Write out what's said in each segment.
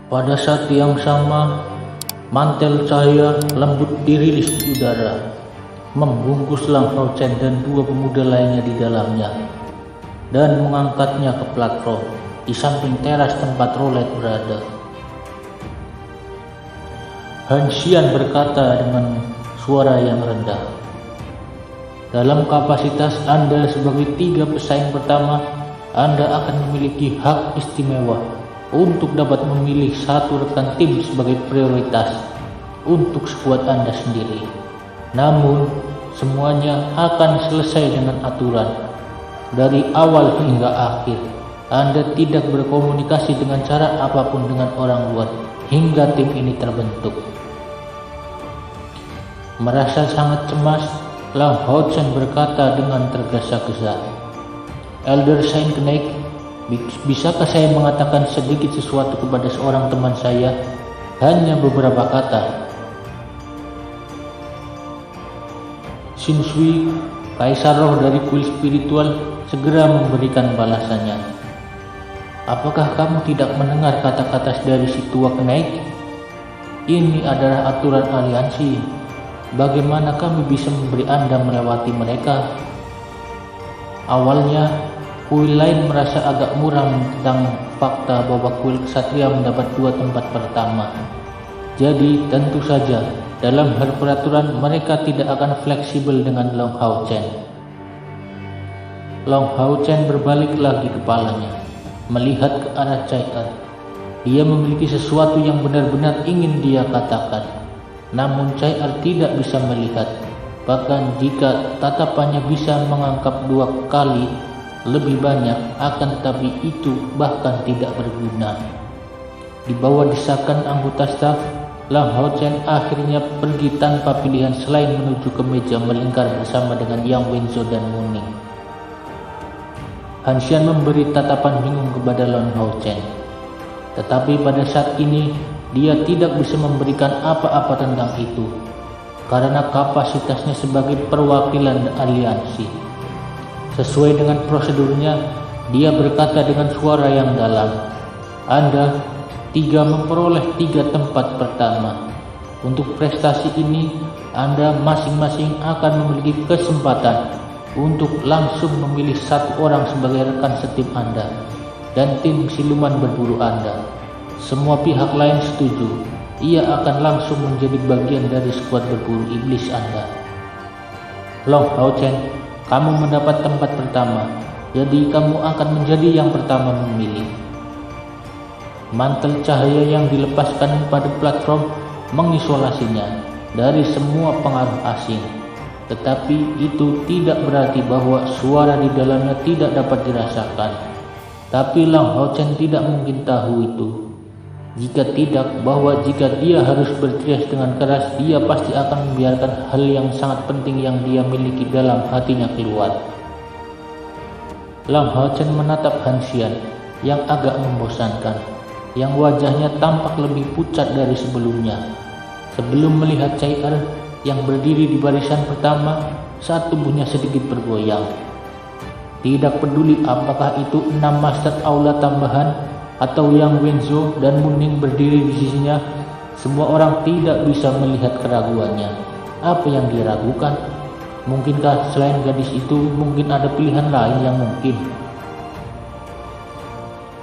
Pada saat yang sama, mantel cahaya lembut dirilis di udara, membungkus Lang Hao Chen dan dua pemuda lainnya di dalamnya, dan mengangkatnya ke platform di samping teras tempat roulette berada. Han Xian berkata dengan suara yang rendah, "Dalam kapasitas Anda sebagai 3 pesaing pertama, Anda akan memiliki hak istimewa untuk dapat memilih satu rekan tim sebagai prioritas untuk skuad Anda sendiri. Namun, semuanya akan selesai dengan aturan. Dari awal hingga akhir, Anda tidak berkomunikasi dengan cara apapun dengan orang luar hingga tim ini terbentuk." Merasa sangat cemas, Lang Hao Chen berkata dengan tergesa-gesa, "Elder Saint Knight, bisakah saya mengatakan sedikit sesuatu kepada seorang teman saya? Hanya beberapa kata." Xin Shui, kaisar roh dari kuil spiritual, segera memberikan balasannya. "Apakah kamu tidak mendengar kata-kata dari si tua Knight? Ini adalah aturan aliansi. Bagaimana kami bisa memberi Anda melewati mereka?" Awalnya, kuil lain merasa agak muram tentang fakta bahwa kuil ksatria mendapat 2 tempat pertama. Jadi, tentu saja, dalam hal peraturan mereka tidak akan fleksibel dengan Lang Hao Chen. Lang Hao Chen berbalik lagi kepalanya, melihat ke arah Cai Er. Dia memiliki sesuatu yang benar-benar ingin dia katakan. Namun Cai Er tidak bisa melihat, bahkan jika tatapannya bisa mengangkat 2 kali lebih banyak, akan tetapi itu bahkan tidak berguna. Di bawah desakan anggota staf, Lang Hao Chen akhirnya pergi tanpa pilihan selain menuju ke meja melingkar bersama dengan Yang Wenzo dan Muning. Han Xian memberi tatapan bingung kepada Lang Hao Chen, tetapi pada saat ini dia tidak bisa memberikan apa-apa tentang itu, karena kapasitasnya sebagai perwakilan aliansi. Sesuai dengan prosedurnya, dia berkata dengan suara yang dalam, "Anda 3 memperoleh 3 tempat pertama. Untuk prestasi ini, Anda masing-masing akan memiliki kesempatan untuk langsung memilih 1 orang sebagai rekan setim Anda dan tim siluman berburu Anda. Semua pihak lain setuju, ia akan langsung menjadi bagian dari skuad berburu iblis Anda. Lang Hao Chen, kamu mendapat tempat pertama, jadi kamu akan menjadi yang pertama memilih." Mantel cahaya yang dilepaskan pada platform mengisolasinya dari semua pengaruh asing, tetapi itu tidak berarti bahwa suara di dalamnya tidak dapat dirasakan. Tapi Lang Hao Chen tidak mungkin tahu itu. Jika tidak, bahwa jika dia harus berteriak dengan keras, dia pasti akan membiarkan hal yang sangat penting yang dia miliki dalam hatinya keluar. Lang Hao Chen menatap Han Xian yang agak membosankan, yang wajahnya tampak lebih pucat dari sebelumnya. Sebelum melihat Cai Er yang berdiri di barisan pertama saat tubuhnya sedikit bergoyang. Tidak peduli apakah itu 6 master aula tambahan atau Yang Wenzo dan Muning berdiri di sisinya, semua orang tidak bisa melihat keraguannya. Apa yang dia ragukan? Mungkinkah selain gadis itu mungkin ada pilihan lain yang mungkin?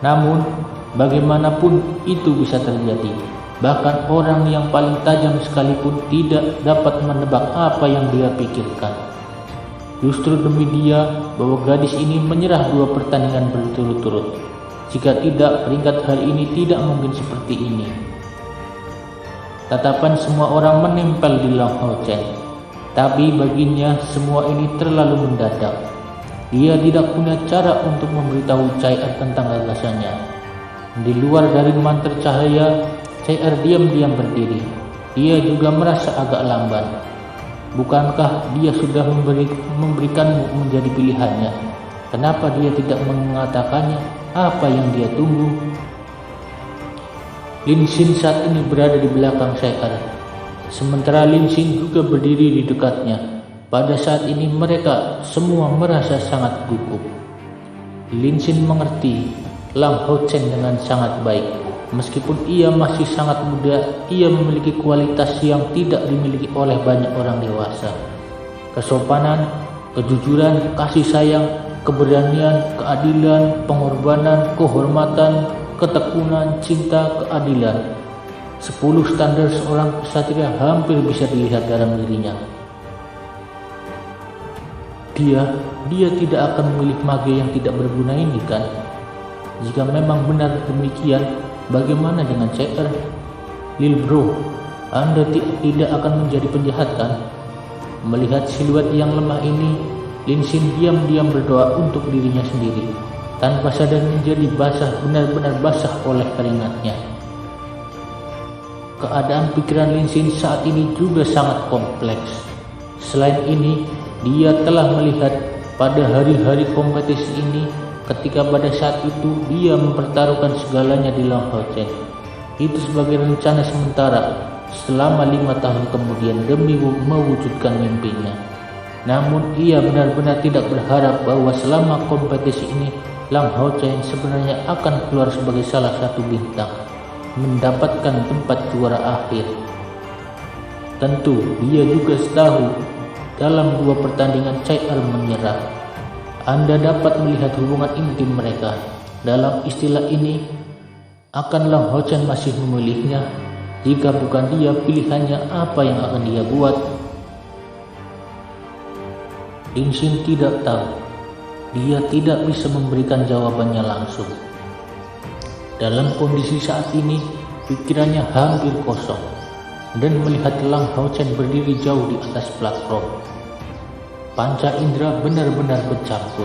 Namun, bagaimanapun itu bisa terjadi. Bahkan orang yang paling tajam sekalipun tidak dapat menebak apa yang dia pikirkan. Justru demi dia bahwa gadis ini menyerah 2 pertandingan berturut-turut. Jika tidak, peringkat hari ini tidak mungkin seperti ini. Tatapan semua orang menempel di Lang Hao Chen, tapi baginya semua ini terlalu mendadak. Dia tidak punya cara untuk memberitahu Cai Er tentang gagasannya. Di luar dari mantel cahaya, Cai Er diam-diam berdiri. Dia juga merasa agak lamban. Bukankah dia sudah memberikanmu menjadi pilihannya? Kenapa dia tidak mengatakannya? Apa yang dia tunggu? Lin Xin saat ini berada di belakang Cai Er, sementara Lin Xin juga berdiri di dekatnya. Pada saat ini mereka semua merasa sangat gugup. Lin Xin mengerti Lang Hao Chen dengan sangat baik. Meskipun ia masih sangat muda, ia memiliki kualitas yang tidak dimiliki oleh banyak orang dewasa. Kesopanan, kejujuran, kasih sayang, keberanian, keadilan, pengorbanan, kehormatan, ketekunan, cinta, keadilan. 10 standar seorang ksatria hampir bisa dilihat dalam dirinya. Dia tidak akan memilih mage yang tidak berguna ini, kan? Jika memang benar demikian, bagaimana dengan CR? Lil bro, Anda tidak akan menjadi penjahat, kan? Melihat siluet yang lemah ini, Lin Xin diam-diam berdoa untuk dirinya sendiri. Tanpa sadar menjadi basah, benar-benar basah oleh keringatnya. Keadaan pikiran Lin Xin saat ini juga sangat kompleks. Selain ini, dia telah melihat pada hari-hari kompetisi ini, ketika pada saat itu dia mempertaruhkan segalanya di Long Hao Chen. Itu sebagai rencana sementara selama 5 tahun kemudian demi mewujudkan mimpinya. Namun ia benar-benar tidak berharap bahwa selama kompetisi ini Long Hao Chen sebenarnya akan keluar sebagai salah satu bintang, mendapatkan tempat juara akhir. Tentu dia juga tahu dalam 2 pertandingan CR menyerah. Anda dapat melihat hubungan intim mereka. Dalam istilah ini, akan Long Hao Chen masih memilihnya? Jika bukan dia, pilihannya apa yang akan dia buat? Lin Xin tidak tahu. Dia tidak bisa memberikan jawabannya langsung. Dalam kondisi saat ini, pikirannya hampir kosong, dan melihat Long Hao Chen berdiri jauh di atas platform. Panca indera benar-benar bercampur.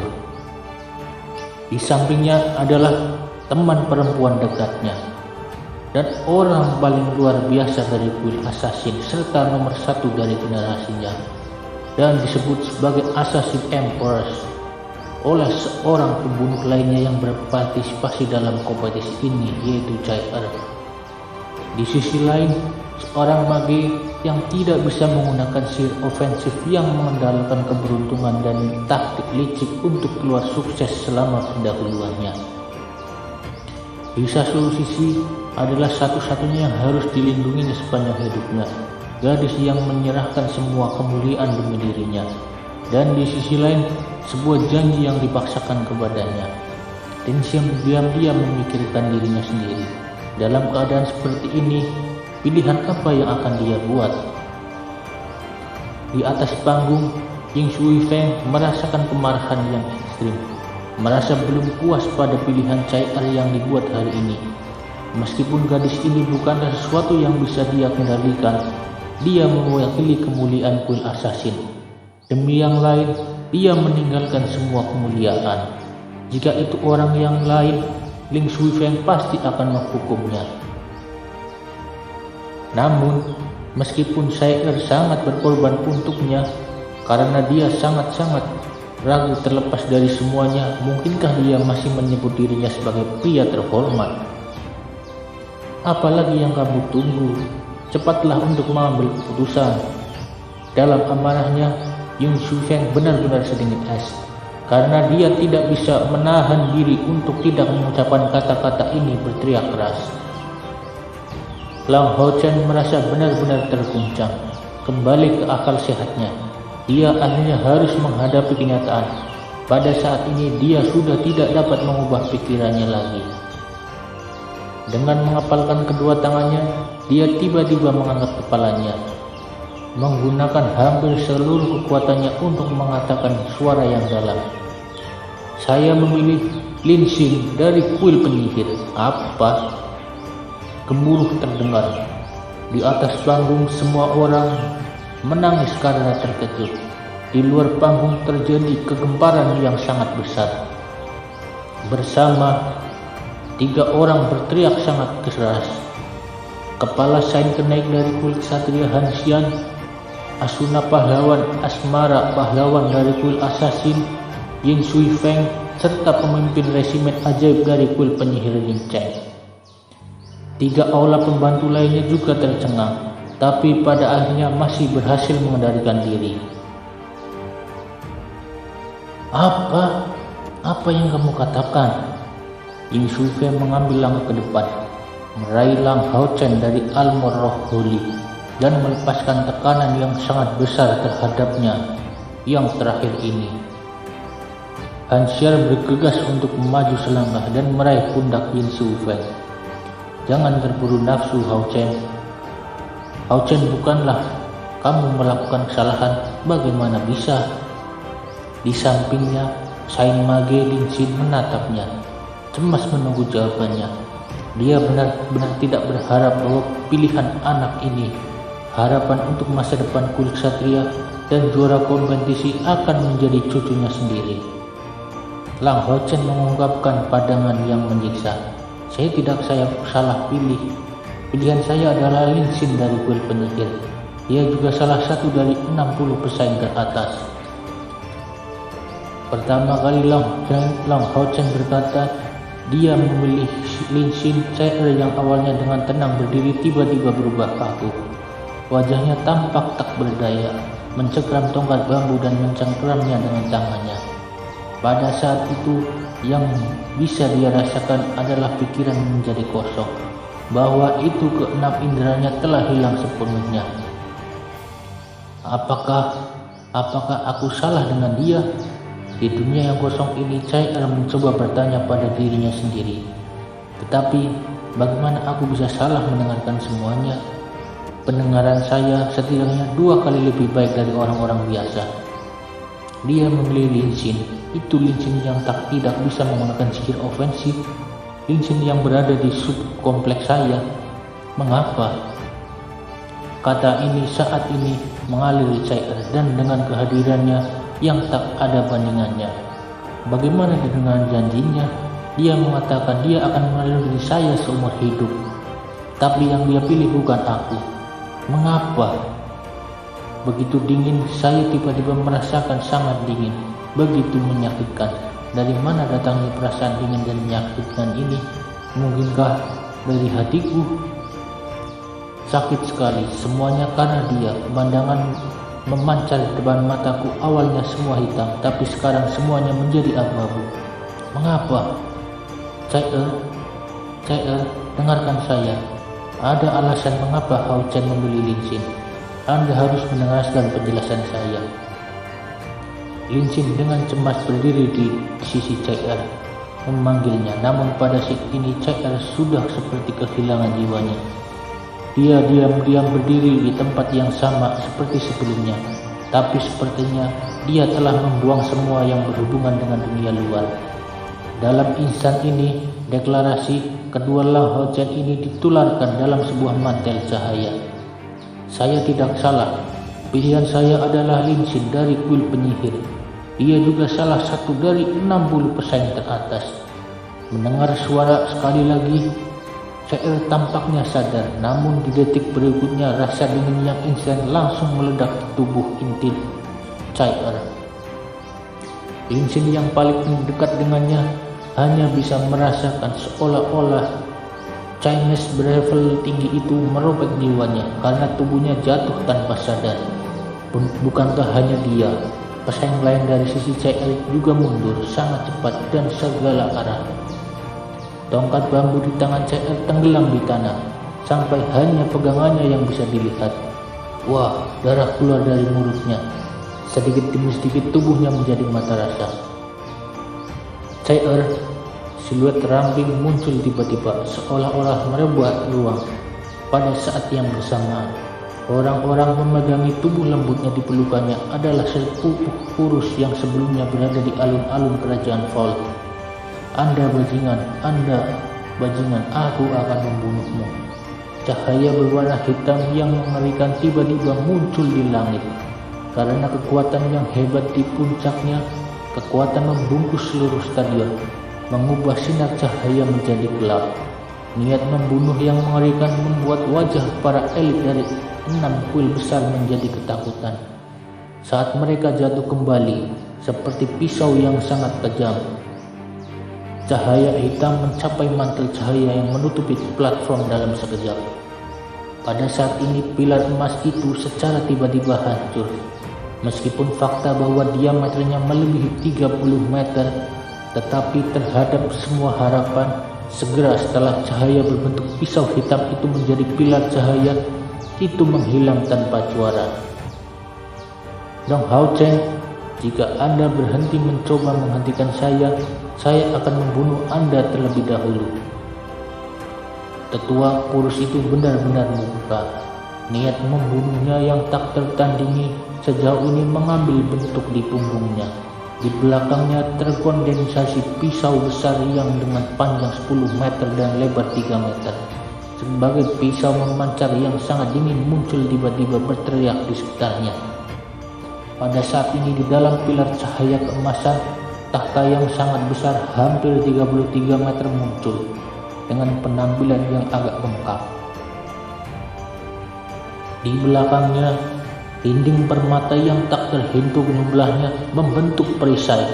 Di sampingnya adalah teman perempuan dekatnya, dan orang paling luar biasa dari kuil assassin serta nomor 1 dari generasinya, dan disebut sebagai Assassin Empress oleh seorang pembunuh lainnya yang berpartisipasi dalam kompetisi ini, yaitu CR. Di sisi lain, seorang mage yang tidak bisa menggunakan sihir ofensif yang mengandalkan keberuntungan dan taktik licik untuk keluar sukses selama pendahuluannya. Di satu sisi adalah satu-satunya yang harus dilindunginya sepanjang hidupnya, gadis yang menyerahkan semua kemuliaan demi dirinya, dan di sisi lain sebuah janji yang dipaksakan kepadanya. Lin Xin diam-diam memikirkan dirinya sendiri. Dalam keadaan seperti ini, pilihan apa yang akan dia buat? Di atas panggung, Ying Shui Feng merasakan kemarahan yang ekstrim, merasa belum puas pada pilihan CR yang dibuat hari ini. Meskipun gadis ini bukanlah sesuatu yang bisa dia kendalikan, dia mewakili kemuliaan kuil assassin. Demi yang lain, dia meninggalkan semua kemuliaan. Jika itu orang yang lain, Ling Shui Feng pasti akan menghukumnya. Namun, meskipun CR sangat berkorban untuknya, karena dia sangat-sangat ragu terlepas dari semuanya, mungkinkah dia masih menyebut dirinya sebagai pria terhormat? Apalagi yang kamu tunggu? Cepatlah untuk mengambil keputusan. Dalam amarahnya, Ying Shui Feng benar-benar sedingin es, karena dia tidak bisa menahan diri untuk tidak mengucapkan kata-kata ini berteriak keras. Long Hao Chen merasa benar-benar terguncang, kembali ke akal sehatnya. Dia akhirnya harus menghadapi kenyataan. Pada saat ini dia sudah tidak dapat mengubah pikirannya lagi. Dengan mengepalkan kedua tangannya, dia tiba-tiba mengangkat kepalanya, menggunakan hampir seluruh kekuatannya untuk mengatakan suara yang dalam. Saya memilih Lin Xin dari kuil penyihir. Apa? Gemuruh terdengar. Di atas panggung semua orang menangis karena terkejut. Di luar panggung terjadi kegemparan yang sangat besar. Bersama 3 orang berteriak sangat keras. Kepala Saint kenaik dari kuil Ksatria Han Xian, Asuna pahlawan Asmara pahlawan dari kuil assassin, Ying Shui Feng, serta pemimpin resimen ajaib dari kuil penyihir Lin Cheng. 3 aula pembantu lainnya juga tercengang, tapi pada akhirnya masih berhasil mengendalikan diri. Apa yang kamu katakan? Ying Shui Feng mengambil langkah ke depan. meraih Lang Hao Chen dari Armor Roh Holy dan melepaskan tekanan yang sangat besar terhadapnya yang terakhir ini. Han Xiao bergegas untuk maju selangkah dan meraih pundak Yin Shufeng. Jangan terburu nafsu, Hao Chen. Hao Chen, bukanlah kamu melakukan kesalahan, bagaimana bisa? Di sampingnya, Sain Mage Lin Xin menatapnya, cemas menunggu jawabannya. Dia benar-benar tidak berharap bahwa pilihan anak ini, harapan untuk masa depan kulit ksatria dan juara kompetisi, akan menjadi cucunya sendiri. Lang Hao Chen mengungkapkan padangan yang menyiksa. Saya tidak salah pilih. Pilihan saya adalah Lin Xin dari kuil penyihir. Dia juga salah satu dari 60 pesaing teratas. Pertama kali Lang Hao Chen berkata, dia memilih Lin Xin. Cair yang awalnya dengan tenang berdiri tiba-tiba berubah kaku. Wajahnya tampak tak berdaya, mencengkram tongkat bambu dan mencengkramnya dengan tangannya. Pada saat itu, yang bisa dia rasakan adalah pikiran menjadi kosong, bahwa itu keenam inderanya telah hilang sepenuhnya. Apakah aku salah dengan dia? Di dunia yang kosong ini, Cair mencoba bertanya pada dirinya sendiri. Tetapi, bagaimana aku bisa salah mendengarkan semuanya? Pendengaran saya setidaknya 2 kali lebih baik dari orang-orang biasa. Dia memilih Lin Xin. Itu Lin Xin yang tidak bisa menggunakan sihir ofensif. Lin Xin yang berada di subkompleks saya. Mengapa? Kata ini saat ini mengalir di Cair, dan dengan kehadirannya yang tak ada bandingannya. Bagaimana dengan janjinya? Dia mengatakan dia akan melindungi saya seumur hidup. Tapi yang dia pilih bukan aku. Mengapa? Begitu dingin, saya tiba-tiba merasakan sangat dingin. Begitu menyakitkan. Dari mana datangnya perasaan dingin dan menyakitkan ini? Mungkinkah dari hatiku? Sakit sekali, semuanya karena dia. Pemandangan memancar di depan mataku. Awalnya semua hitam, tapi sekarang semuanya menjadi abu-abu. Mengapa? Cair, dengarkan saya. Ada alasan mengapa Hao Chen memilih Lin Xin. Anda harus mendengarkan penjelasan saya. Lin Xin dengan cemas berdiri di sisi Cair, memanggilnya. Namun pada saat ini Cair sudah seperti kehilangan jiwanya. Dia diam-diam berdiri di tempat yang sama seperti sebelumnya, tapi sepertinya dia telah membuang semua yang berhubungan dengan dunia luar. Dalam insan ini, deklarasi kedua Lang Hao Chen ini ditularkan dalam sebuah mantel cahaya. Saya tidak salah. Pilihan saya adalah Lin Xin dari kuil penyihir. Dia juga salah satu dari 60 pesaing teratas. Mendengar suara sekali lagi, Cair tampaknya sadar, namun di detik berikutnya rasa dingin yang instan langsung meledak di tubuh inti Cair. Lin Xin yang paling dekat dengannya hanya bisa merasakan seolah-olah Chinese berlevel tinggi itu merobek jiwanya karena tubuhnya jatuh tanpa sadar. Bukankah hanya dia, pesaing lain dari sisi Cair juga mundur sangat cepat dan segala arah. Tongkat bambu di tangan Cair tenggelam di tanah, sampai hanya pegangannya yang bisa dilihat. Wah, darah keluar dari mulutnya. Sedikit demi sedikit tubuhnya menjadi mata rasa. Cair, siluet ramping muncul tiba-tiba, seolah-olah merebut ruang. Pada saat yang bersamaan, orang-orang memegangi tubuh lembutnya di pelukannya adalah sepupu kurus yang sebelumnya berada di alun-alun kerajaan Vault. Anda bajingan, aku akan membunuhmu. Cahaya berwarna hitam yang mengerikan tiba-tiba muncul di langit. Karena kekuatan yang hebat di puncaknya, kekuatan membungkus seluruh stadion, mengubah sinar cahaya menjadi gelap. Niat membunuh yang mengerikan membuat wajah para elit dari 6 kuil besar menjadi ketakutan. Saat mereka jatuh kembali, seperti pisau yang sangat kejam. Cahaya hitam mencapai mantel cahaya yang menutupi platform dalam sekejap. Pada saat ini pilar emas itu secara tiba-tiba hancur. Meskipun fakta bahwa diameternya melebihi 30 meter, tetapi terhadap semua harapan, Segera setelah cahaya berbentuk pisau hitam itu menjadi pilar cahaya itu menghilang tanpa suara. Dong Hao Chen, jika Anda berhenti mencoba menghentikan saya akan membunuh Anda terlebih dahulu. Tetua kurus itu benar-benar membuka. Niat membunuhnya yang tak tertandingi sejauh ini mengambil bentuk di punggungnya. Di belakangnya terkondensasi pisau besar yang dengan panjang 10 meter dan lebar 3 meter. Sebagai pisau memancar yang sangat dingin muncul tiba-tiba berteriak di sekitarnya. Pada saat ini di dalam pilar cahaya keemasan, tahta yang sangat besar hampir 33 meter muncul dengan penampilan yang agak bengkak. Di belakangnya, dinding permata yang tak terhitung jumlahnya membentuk perisai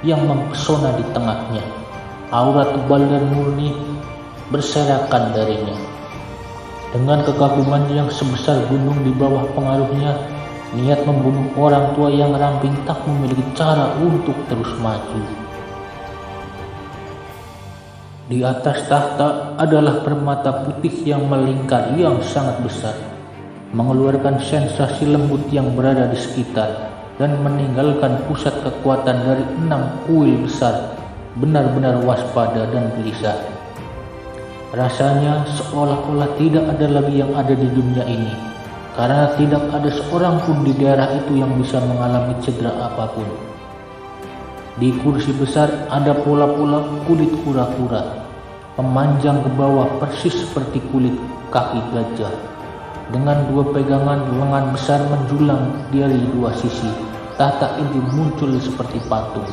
yang mempesona di tengahnya. Aura tebal dan murni berserakan darinya. Dengan kekaguman yang sebesar gunung di bawah pengaruhnya, niat membunuh orang tua yang ramping tak memiliki cara untuk terus maju. Di atas tahta adalah permata putih yang melingkar yang sangat besar, mengeluarkan sensasi lembut yang berada di sekitar dan meninggalkan pusat kekuatan dari 6 kuil besar benar-benar waspada dan gelisah. Rasanya seolah-olah tidak ada lagi yang ada di dunia ini, karena tidak ada seorang pun di daerah itu yang bisa mengalami cedera apapun. Di kursi besar ada pola-pola kulit kura-kura, memanjang ke bawah persis seperti kulit kaki gajah. Dengan 2 pegangan lengan besar menjulang dari 2 sisi, tahta itu muncul seperti patung.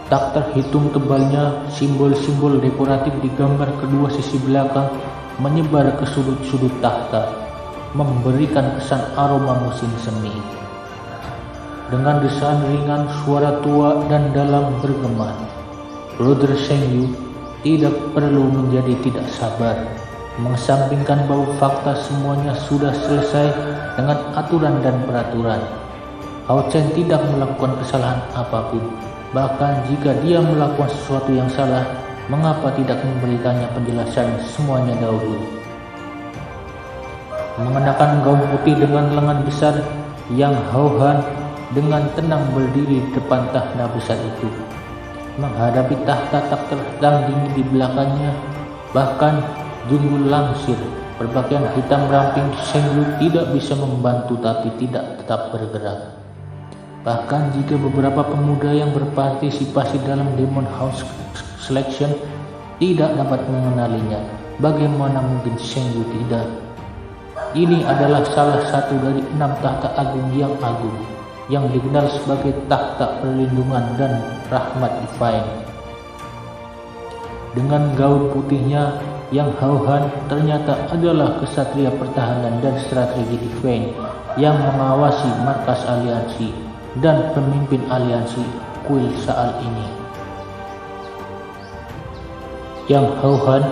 Tak terhitung tebalnya, simbol-simbol dekoratif di gambar kedua sisi belakang menyebar ke sudut-sudut tahta, memberikan kesan aroma musim semi. Dengan desahan ringan, suara tua dan dalam bergema, Brother Shengyu tidak perlu menjadi tidak sabar, mengesampingkan bahwa fakta semuanya sudah selesai dengan aturan dan peraturan. Hao Chen tidak melakukan kesalahan apapun. Bahkan jika dia melakukan sesuatu yang salah, mengapa tidak memberikannya penjelasan semuanya dahulu? Mengenakan gaun putih dengan lengan besar, Yang Hao Han dengan tenang berdiri di depan tahta besar itu, menghadapi tahta tak tertandingi di belakangnya. Bahkan Junggul langsir berpakaian hitam ramping Shengyu tidak bisa membantu tapi tidak tetap bergerak. Bahkan jika beberapa pemuda yang berpartisipasi dalam Demon House Selection tidak dapat mengenalinya, bagaimana mungkin Shengyu tidak? Ini adalah salah satu dari 6 tahta agung, yang dikenal sebagai tahta perlindungan dan rahmat divine. Dengan gaun putihnya, Yang Hao Han ternyata adalah kesatria pertahanan dan strategi divine yang mengawasi markas aliansi dan pemimpin aliansi kuil saat ini. Yang Hao Han,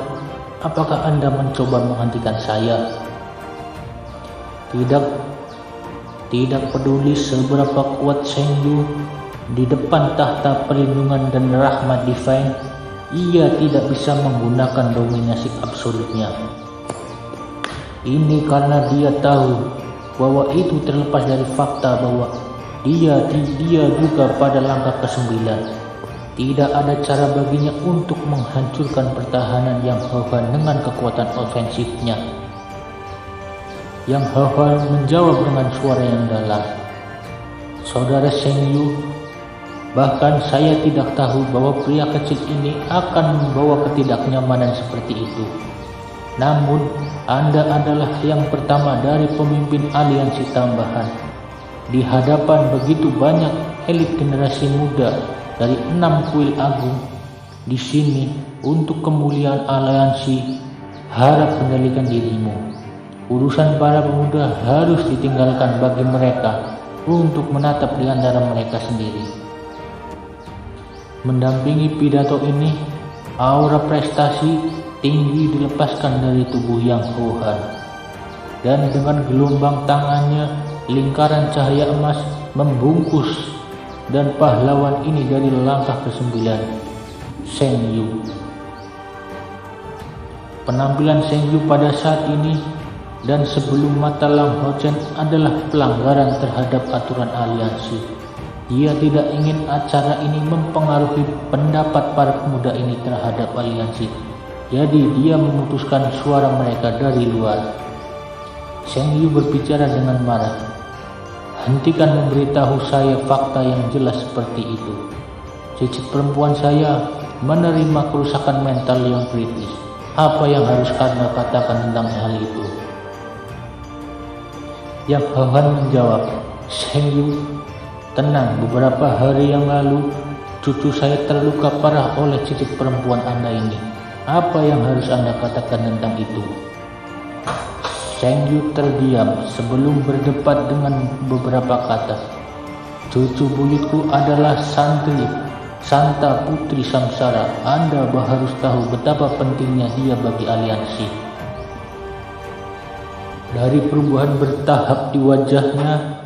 apakah Anda mencoba menghentikan saya? Tidak peduli seberapa kuat Shengyu di depan tahta perlindungan dan rahmat divine, ia tidak bisa menggunakan dominasi absolutnya. Ini karena dia tahu bahwa itu terlepas dari fakta bahwa dia juga pada langkah ke-9. Tidak ada cara baginya untuk menghancurkan pertahanan Yang Hao Han dengan kekuatan ofensifnya. Yang Hao Han menjawab dengan suara yang dalam, "Saudara Shengyu, bahkan saya tidak tahu bahwa pria kecil ini akan membawa ketidaknyamanan seperti itu. Namun, Anda adalah yang pertama dari pemimpin aliansi tambahan. Di hadapan begitu banyak elit generasi muda dari 6 kuil agung di sini untuk kemuliaan aliansi, harap kendalikan dirimu. Urusan para pemuda harus ditinggalkan bagi mereka untuk menatap di antara mereka sendiri." Mendampingi pidato ini, aura prestasi tinggi dilepaskan dari tubuh Yang Hao Han, dan dengan gelombang tangannya, lingkaran cahaya emas membungkus dan pahlawan ini dari langkah ke-9. Sheng Yu. Penampilan Sheng Yu pada saat ini dan sebelum mata Lang Hao Chen adalah pelanggaran terhadap aturan aliansi. Dia tidak ingin acara ini mempengaruhi pendapat para pemuda ini terhadap aliansi. Jadi dia memutuskan suara mereka dari luar. Sheng Yu berbicara dengan marah. Hentikan memberitahu saya fakta yang jelas seperti itu. Cicit perempuan saya menerima kerusakan mental yang kritis. Apa yang harus Anda katakan tentang hal itu? Yang Han menjawab, Sheng Yu, tenang, beberapa hari yang lalu cucu saya terluka parah oleh cicit perempuan Anda ini. Apa yang harus Anda katakan tentang itu? Sheng Yu terdiam sebelum berdebat dengan beberapa kata. Cucu buyutku adalah santri Santa Putri Samsara. Anda harus tahu betapa pentingnya dia bagi aliansi. Dari perubahan bertahap di wajahnya,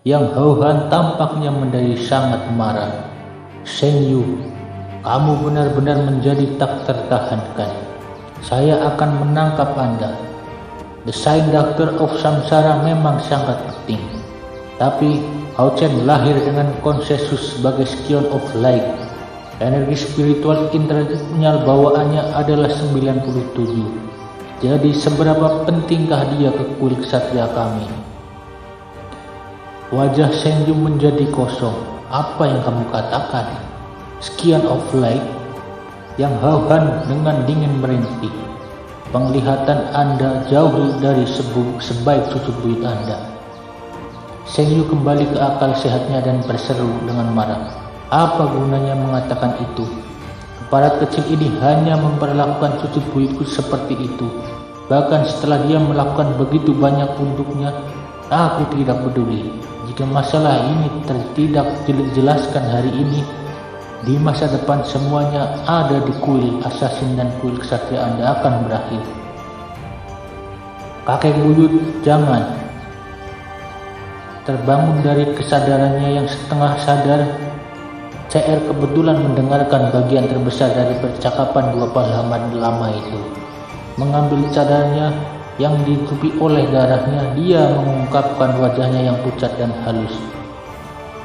Yang Hao Han tampaknya menjadi sangat marah. Sheng Yu, kamu benar-benar menjadi tak tertahankan. Saya akan menangkap Anda. The Sign Doctor of Samsara memang sangat penting. Tapi Hao Chen lahir dengan konsensus sebagai Scion of Light. Energi spiritual internal bawaannya adalah 97. Jadi seberapa pentingkah dia ke kuil ksatria kami? Wajah Sheng Yu menjadi kosong. Apa yang kamu katakan? Scion of Light? Yang Hao Han dengan dingin merintih. Penglihatan Anda jauh dari sebaik cucu buyut Anda. Sheng Yu kembali ke akal sehatnya dan berseru dengan marah. Apa gunanya mengatakan itu? Aparat kecil ini hanya memperlakukan cucu buyutku seperti itu. Bahkan setelah dia melakukan begitu banyak untuknya, aku tidak peduli. Jika masalah ini tidak dijelaskan hari ini, di masa depan semuanya ada di kuil assassin dan kuil ksatria Anda akan berakhir. Kakek buyut, jangan. Terbangun dari kesadarannya yang setengah sadar, CR kebetulan mendengarkan bagian terbesar dari percakapan dua pahlawan lama itu. Mengambil cadarnya yang ditutupi oleh darahnya, dia mengungkapkan wajahnya yang pucat dan halus.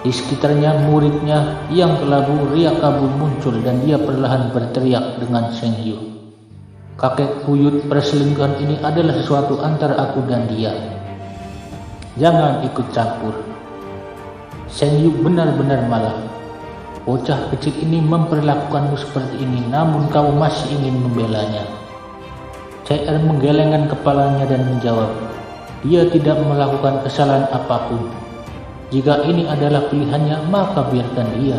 Di sekitarnya muridnya yang kelabu riak kabur muncul dan dia perlahan berteriak dengan Sheng Yu. Kakek buyut, perselingkuhan ini adalah sesuatu antara aku dan dia. Jangan ikut campur. Sheng Yu benar-benar malah. Bocah kecil ini memperlakukanmu seperti ini, namun kamu masih ingin membelanya. CR menggelengkan kepalanya dan menjawab, dia tidak melakukan kesalahan apapun. Jika ini adalah pilihannya, maka biarkan dia.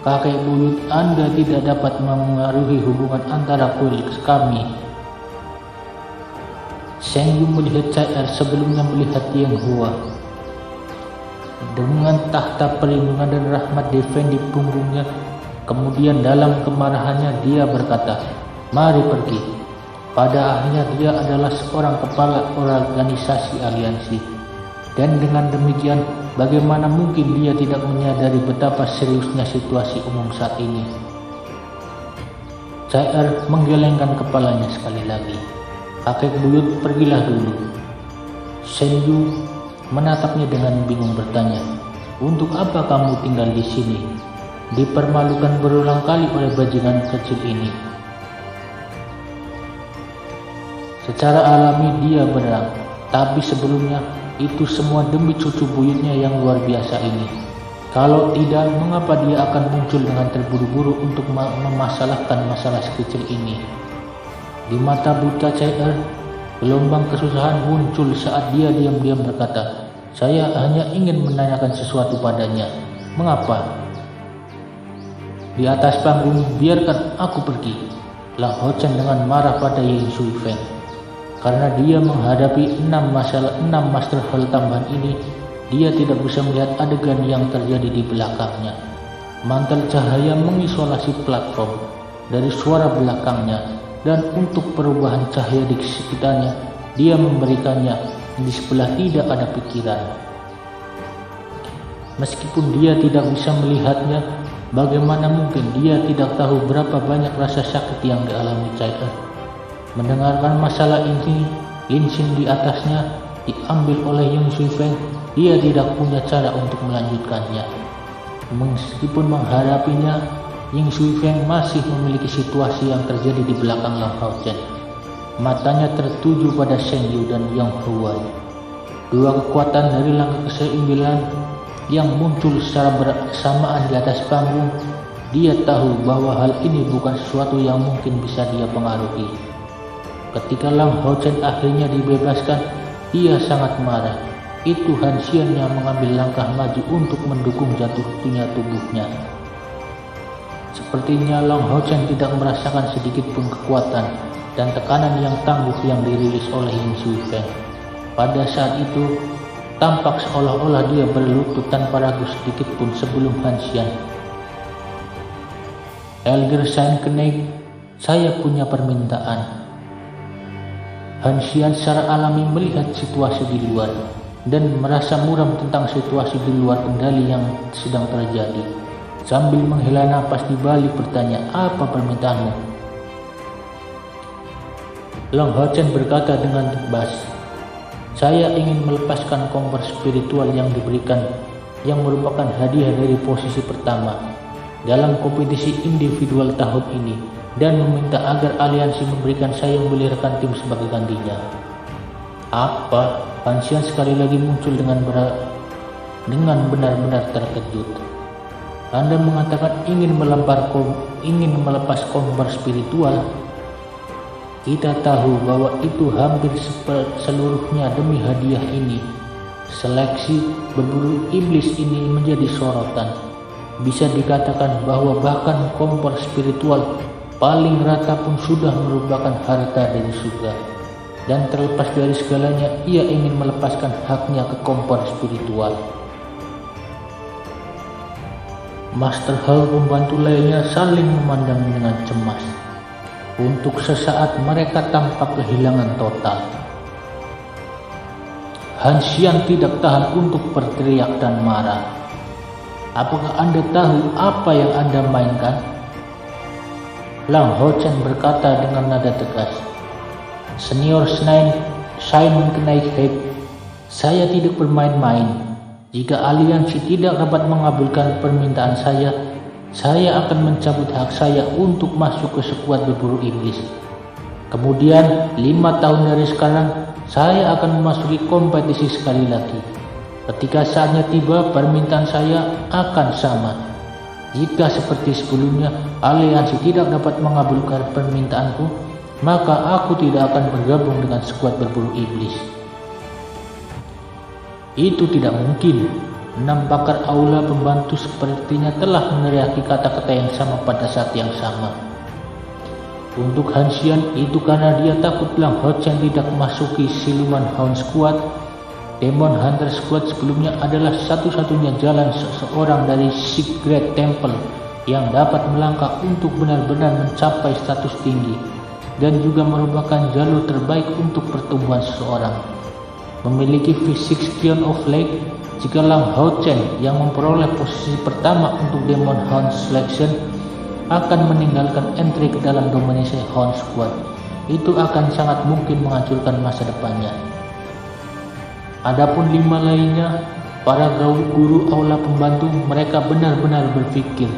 Kakek buyut, Anda tidak dapat mengaruhi hubungan antara kuil kami. Sheng Yu melihat CR sebelumnya melihat Yang Hua. Dengan tahta perlindungan dan rahmat Deven di punggungnya, kemudian dalam kemarahannya dia berkata, mari pergi. Pada akhirnya dia adalah seorang kepala organisasi aliansi. Dan dengan demikian, bagaimana mungkin dia tidak menyadari betapa seriusnya situasi umum saat ini? CR menggelengkan kepalanya sekali lagi. Kakek buyut, pergilah dulu. Sheng Yu menatapnya dengan bingung bertanya, untuk apa kamu tinggal di sini? Dipermalukan berulang kali oleh bajingan kecil ini. Secara alami dia berang, tapi sebelumnya itu semua demi cucu buyutnya yang luar biasa ini. Kalau tidak, mengapa dia akan muncul dengan terburu-buru untuk memasalahkan masalah sekecil ini? Di mata buta CR, gelombang kesusahan muncul saat dia diam-diam berkata, saya hanya ingin menanyakan sesuatu padanya. Mengapa? Di atas panggung, biarkan aku pergi. Lang Hao Chen dengan marah pada Yin Shui Feng. Karena dia menghadapi 6 master hal tambahan ini, dia tidak bisa melihat adegan yang terjadi di belakangnya. Mantel cahaya mengisolasi platform dari suara belakangnya, dan untuk perubahan cahaya di sekitarnya, dia memberikannya di sebelah tidak ada pikiran. Meskipun dia tidak bisa melihatnya, Bagaimana mungkin dia tidak tahu berapa banyak rasa sakit yang dialami Chai. Mendengarkan masalah ini, Lin Xin di atasnya diambil oleh Yang Shui Feng. Dia tidak punya cara untuk melanjutkannya. Meskipun menghadapinya, Yang Shui Feng masih memiliki situasi yang terjadi di belakang Long Hao Chen. Matanya tertuju pada Shen Yu dan Yang Huai. Dua kekuatan dari langkah ke-9 yang muncul secara bersamaan di atas panggung. Dia tahu bahwa hal ini bukan sesuatu yang mungkin bisa dia pengaruhi. Ketika Long Hao Chen akhirnya dibebaskan, dia sangat marah. Itu Han Xian yang mengambil langkah maju untuk mendukung jatuhnya tubuhnya. Sepertinya Long Hao Chen tidak merasakan sedikit pun kekuatan dan tekanan yang tangguh yang dirilis oleh Yang Shui Feng. Pada saat itu, tampak seolah-olah dia berlutut tanpa ragu sedikit pun sebelum Han Xian. Elder Saint Kenaik, saya punya permintaan. Han Xian secara alami melihat situasi di luar dan merasa muram tentang situasi di luar kendali yang sedang terjadi. Sambil menghela napas di balik bertanya, apa permintaanmu? Long Hao Chen berkata dengan tegas, saya ingin melepaskan kompor spiritual yang diberikan, yang merupakan hadiah dari posisi pertama dalam kompetisi individual tahun ini, dan meminta agar aliansi memberikan saya memilihkan tim sebagai gantinya. Apa? Han Xian sekali lagi muncul dengan benar-benar terkejut. Anda mengatakan ingin melepas kompor spiritual? Kita tahu bahwa itu hampir seluruhnya demi hadiah ini. Seleksi berburu iblis ini menjadi sorotan. Bisa dikatakan bahwa bahkan kompor spiritual paling rata pun sudah merupakan harta dari surga. Dan terlepas dari segalanya, ia ingin melepaskan haknya ke kompor spiritual. Master Hall pembantu lainnya saling memandang dengan cemas. Untuk sesaat mereka tampak kehilangan total. Han Xian tidak tahan untuk berteriak dan marah. Apakah Anda tahu apa yang Anda mainkan? Long Hao Chen berkata dengan nada tegas. Senior Simon Kenaik, saya tidak bermain-main. Jika aliansi tidak dapat mengabulkan permintaan saya akan mencabut hak saya untuk masuk ke sekuat berburu iblis. Kemudian 5 tahun dari sekarang, saya akan memasuki kompetisi sekali lagi. Ketika saatnya tiba, permintaan saya akan sama. Jika seperti sebelumnya, aliansi tidak dapat mengabulkan permintaanku, maka aku tidak akan bergabung dengan sekuat berburu iblis. Itu tidak mungkin. 6 pakar aula pembantu sepertinya telah meneriaki kata-kata yang sama pada saat yang sama. Untuk Han Xian, itu karena dia takut Long Hao Chen tidak memasuki siluman Hound Squad. Demon Hunter Squad sebelumnya adalah satu-satunya jalan seseorang dari Secret Temple yang dapat melangkah untuk benar-benar mencapai status tinggi, dan juga merupakan jalur terbaik untuk pertumbuhan seseorang. Memiliki fisik Scion of Lake, jika Long Hao Chen yang memperoleh posisi pertama untuk Demon Hound Selection akan meninggalkan entry ke dalam dominasi Hound Squad, itu akan sangat mungkin menghancurkan masa depannya. Adapun 5 lainnya, para guru aula pembantu, mereka benar-benar berpikir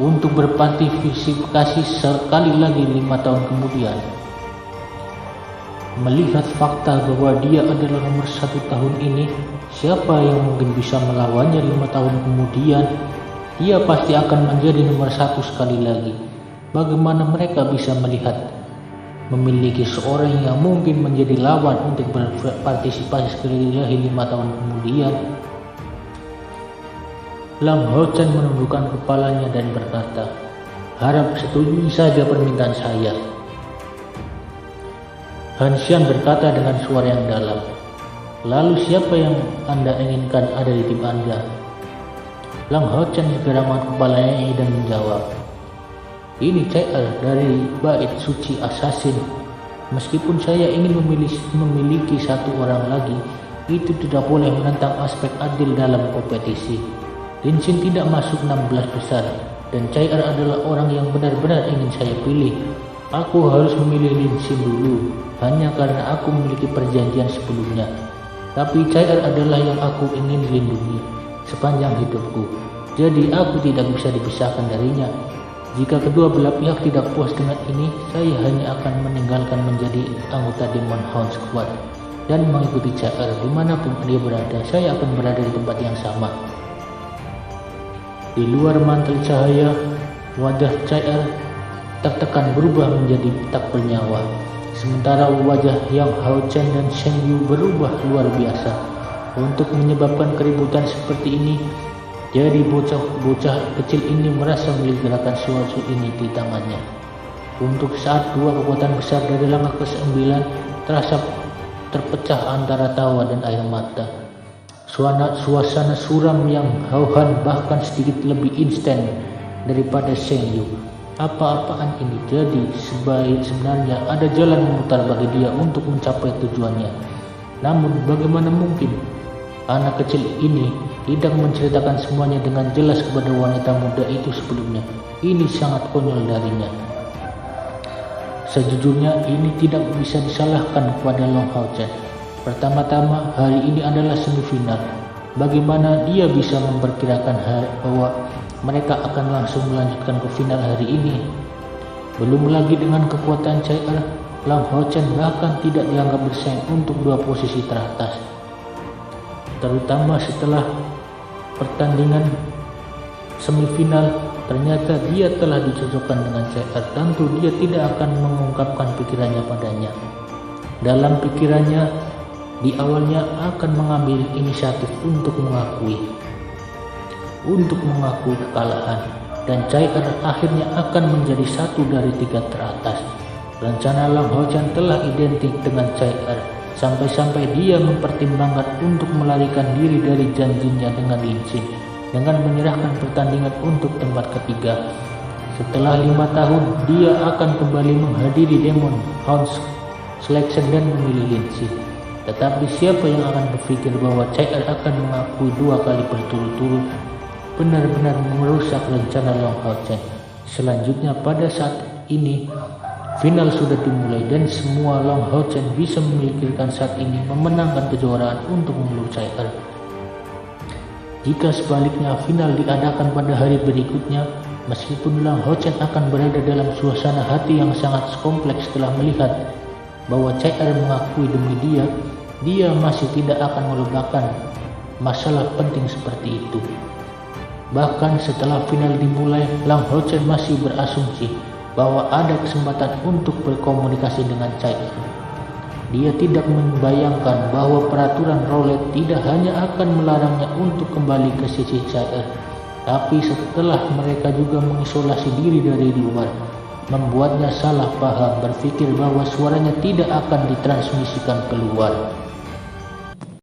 untuk berpartisipasi sekali lagi 5 tahun kemudian. Melihat fakta bahwa dia adalah nomor 1 tahun ini, siapa yang mungkin bisa melawannya 5 tahun kemudian? Dia pasti akan menjadi nomor 1 sekali lagi. Bagaimana mereka bisa melihat memiliki seorang yang mungkin menjadi lawan untuk berpartisipasi sekali lagi 5 tahun kemudian? Long Hao Chen menundukkan kepalanya dan berkata, harap setujui saja permintaan saya. Han Xian berkata dengan suara yang dalam, lalu siapa yang Anda inginkan ada di tim Anda? Long Hao Chen segera mengangkat kepalanya dan menjawab, ini CR dari Bait Suci Assassin. Meskipun saya ingin memiliki 1 orang lagi, itu tidak boleh menentang aspek adil dalam kompetisi. Lin Xin tidak masuk 16 besar, dan Chai adalah orang yang benar-benar ingin saya pilih. Aku harus memilih Lin Xin dulu, hanya karena aku memiliki perjanjian sebelumnya. Tapi Chai adalah yang aku ingin lindungi sepanjang hidupku, jadi aku tidak bisa dipisahkan darinya. Jika kedua belah pihak tidak puas dengan ini, saya hanya akan meninggalkan menjadi anggota Demon Hound Squad dan mengikuti Chai dimanapun dia berada. Saya akan berada di tempat yang sama. Di luar mantel cahaya, wajah Chai tertekan berubah menjadi tak bernyawa. Sementara wajah Yang Hao Chen dan Shen Yu berubah luar biasa. Untuk menyebabkan keributan seperti ini, jadi bocah kecil ini merasa memiliki gerakan sesuatu ini di tangannya. Untuk saat dua kekuatan besar dari langkah ke-9 terasa terpecah antara tawa dan air mata. Suasana suram yang hauhan bahkan sedikit lebih instan daripada Shen Yu. Apa-apaan ini? Jadi sebenarnya ada jalan memutar bagi dia untuk mencapai tujuannya. Namun bagaimana mungkin anak kecil ini tidak menceritakan semuanya dengan jelas kepada wanita muda itu sebelumnya? Ini sangat konyol darinya. Sejujurnya ini tidak bisa disalahkan kepada Long Hao Chen. Pertama-tama, hari ini adalah semifinal. Bagaimana dia bisa memperkirakan bahwa mereka akan langsung melanjutkan ke final hari ini? Belum lagi dengan kekuatan Chai Long Hao Chen bahkan tidak dianggap bersaing untuk dua posisi teratas. Terutama setelah pertandingan semifinal, ternyata dia telah dicocokkan dengan Chai. Tentu dia tidak akan mengungkapkan pikirannya padanya. Dalam pikirannya, di awalnya akan mengambil inisiatif untuk mengakui kekalahan, dan Chai akhirnya akan menjadi satu dari 3 teratas. Rencana Long Hao Chen telah identik dengan Chai, sampai-sampai dia mempertimbangkan untuk melarikan diri dari janjinya dengan Lin Xin dengan menyerahkan pertandingan untuk tempat ketiga. Setelah 5 tahun, dia akan kembali menghadiri Demon Hound Selection dan memilih Lin Xin. Tetapi siapa yang akan berpikir bahwa Chai akan mengakui 2 kali berturut-turut, benar-benar merusak rencana Long Hao Chen. Selanjutnya pada saat ini, final sudah dimulai dan semua Long Hao Chen bisa memikirkan saat ini memenangkan kejuaraan untuk memeluk Chai. Jika sebaliknya final diadakan pada hari berikutnya, meskipun Long Hao Chen akan berada dalam suasana hati yang sangat kompleks setelah melihat bahwa Chai mengakui demi dia masih tidak akan melupakan masalah penting seperti itu. Bahkan setelah final dimulai, Long Hao Chen masih berasumsi bahwa ada kesempatan untuk berkomunikasi dengan Chai. Dia tidak membayangkan bahwa peraturan roulette tidak hanya akan melarangnya untuk kembali ke sisi Chai, tapi setelah mereka juga mengisolasi diri dari luar, membuatnya salah paham berpikir bahwa suaranya tidak akan ditransmisikan keluar.